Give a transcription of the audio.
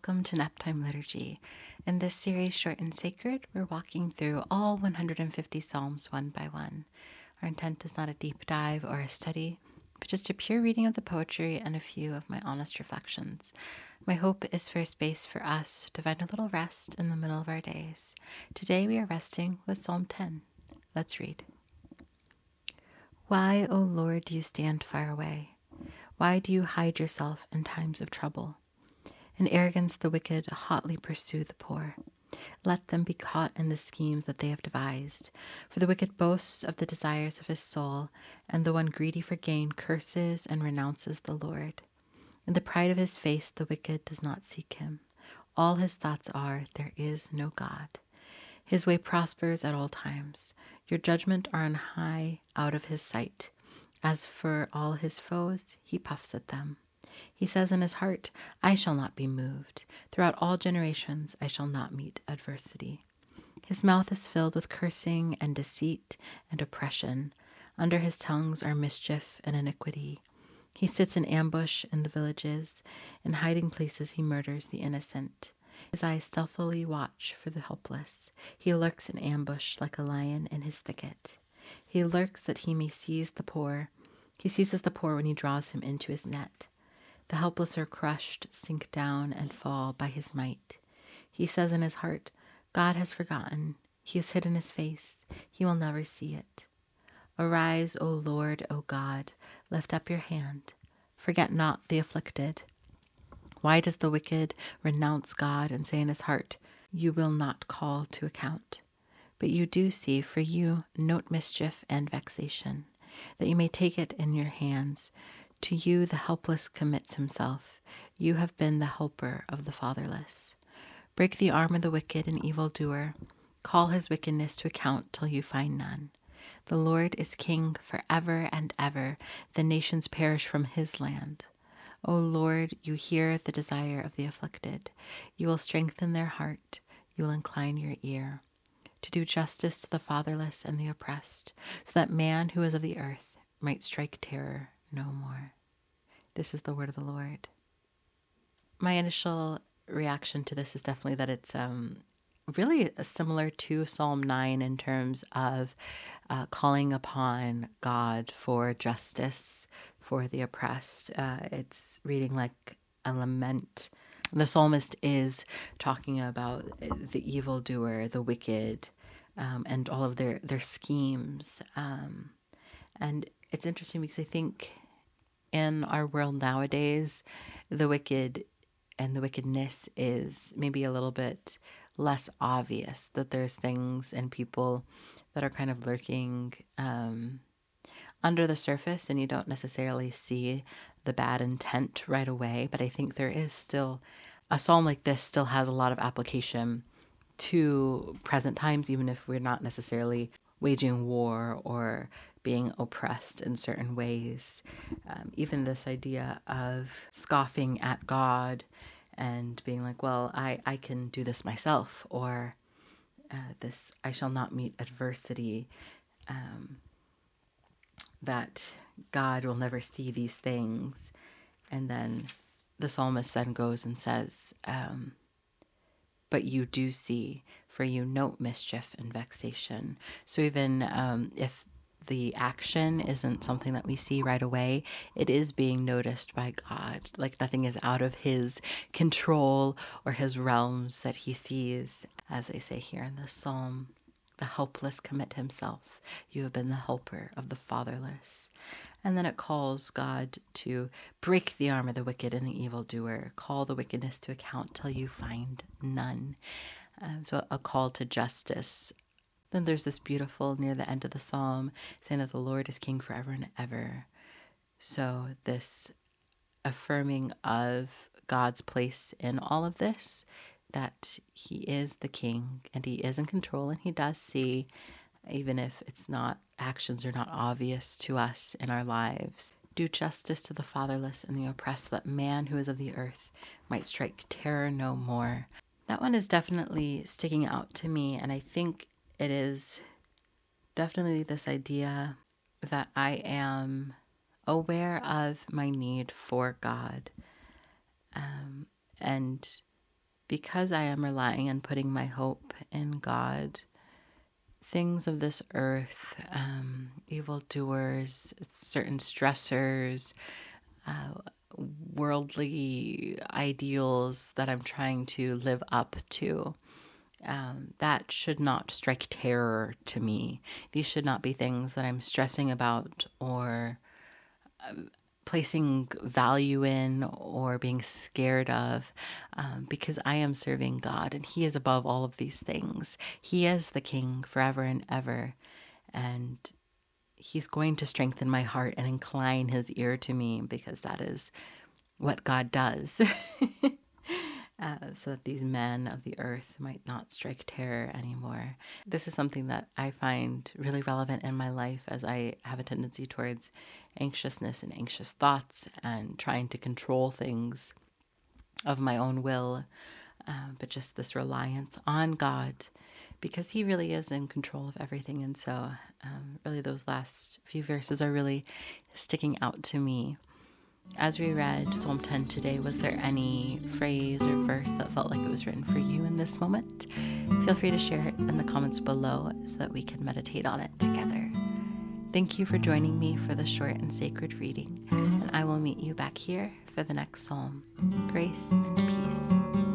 welcome to Naptime Liturgy. In this series, Short and Sacred, we're walking through all 150 Psalms one by one. Our intent is not a deep dive or a study, but just a pure reading of the poetry and a few of my honest reflections. My hope is for a space for us to find a little rest in the middle of our days. Today we are resting with Psalm 10. Let's read. Why, O Lord, do you stand far away? Why do you hide yourself in times of trouble? In arrogance the wicked hotly pursue the poor. Let them be caught in the schemes that they have devised. For the wicked boasts of the desires of his soul, and the one greedy for gain curses and renounces the Lord. In the pride of his face the wicked does not seek him. All his thoughts are, there is no God. His way prospers at all times. Your judgment are on high out of his sight. As for all his foes, he puffs at them. He says in his heart, I shall not be moved. Throughout all generations I shall not meet adversity. His mouth is filled with cursing and deceit and oppression. Under his tongues are mischief and iniquity. He sits in ambush in the villages. In hiding places he murders the innocent. His eyes stealthily watch for the helpless. He lurks in ambush like a lion in his thicket. He lurks that he may seize the poor. He seizes the poor when he draws him into his net. The helpless are crushed, sink down, and fall by his might. He says in his heart, God has forgotten. He has hidden his face. He will never see it. Arise, O Lord, O God. Lift up your hand. Forget not the afflicted. Why does the wicked renounce God and say in his heart, you will not call to account? But you do see, for you note mischief and vexation, that you may take it in your hands. To you the helpless commits himself. You have been the helper of the fatherless. Break the arm of the wicked and evildoer. Call his wickedness to account till you find none. The Lord is king forever and ever. The nations perish from his land. O Lord, you hear the desire of the afflicted. You will strengthen their heart. You will incline your ear to do justice to the fatherless and the oppressed, so that man who is of the earth might strike terror no more. This is the word of the Lord. My initial reaction to this is definitely that it's really similar to Psalm 9 in terms of calling upon God for justice for the oppressed. It's reading like a lament. The psalmist is talking about the evildoer, the wicked, and all of their schemes. And it's interesting because I think in our world nowadays, the wicked and the wickedness is maybe a little bit less obvious, that there's things and people that are kind of lurking under the surface, and you don't necessarily see the bad intent right away. But I think there is still, a psalm like this still has a lot of application to present times, even if we're not necessarily waging war or being oppressed in certain ways. Even this idea of scoffing at God and being like, well, I can do this myself, or this, I shall not meet adversity, that God will never see these things. And then the psalmist then goes and says, but you do see, for you note mischief and vexation. So even if the action isn't something that we see right away, it is being noticed by God. Like nothing is out of his control or his realms that he sees. As they say here in the psalm, the helpless commit himself. You have been the helper of the fatherless. And then it calls God to break the arm of the wicked and the evildoer. Call the wickedness to account till you find none. So a call to justice. Then there's this beautiful, near the end of the psalm, saying that the Lord is king forever and ever. So this affirming of God's place in all of this, that he is the king and he is in control and he does see, even if it's not, actions are not obvious to us in our lives. Do justice to the fatherless and the oppressed, that man who is of the earth might strike terror no more. That one is definitely sticking out to me, and I think it is definitely this idea that I am aware of my need for God, and because I am relying and putting my hope in God, things of this earth, evildoers, certain stressors, worldly ideals that I'm trying to live up to, that should not strike terror to me. These should not be things that I'm stressing about or placing value in or being scared of, because I am serving God and He is above all of these things. He is the King forever and ever, and He's going to strengthen my heart and incline His ear to me, because that is what God does. So that these men of the earth might not strike terror anymore. This is something that I find really relevant in my life, as I have a tendency towards anxiousness and anxious thoughts and trying to control things of my own will, but just this reliance on God, because He really is in control of everything. And so really those last few verses are really sticking out to me. As we read Psalm 10 today, was there any phrase or verse that felt like it was written for you in this moment? Feel free to share it in the comments below so that we can meditate on it together. Thank you for joining me for the short and sacred reading, and I will meet you back here for the next psalm. Grace and peace.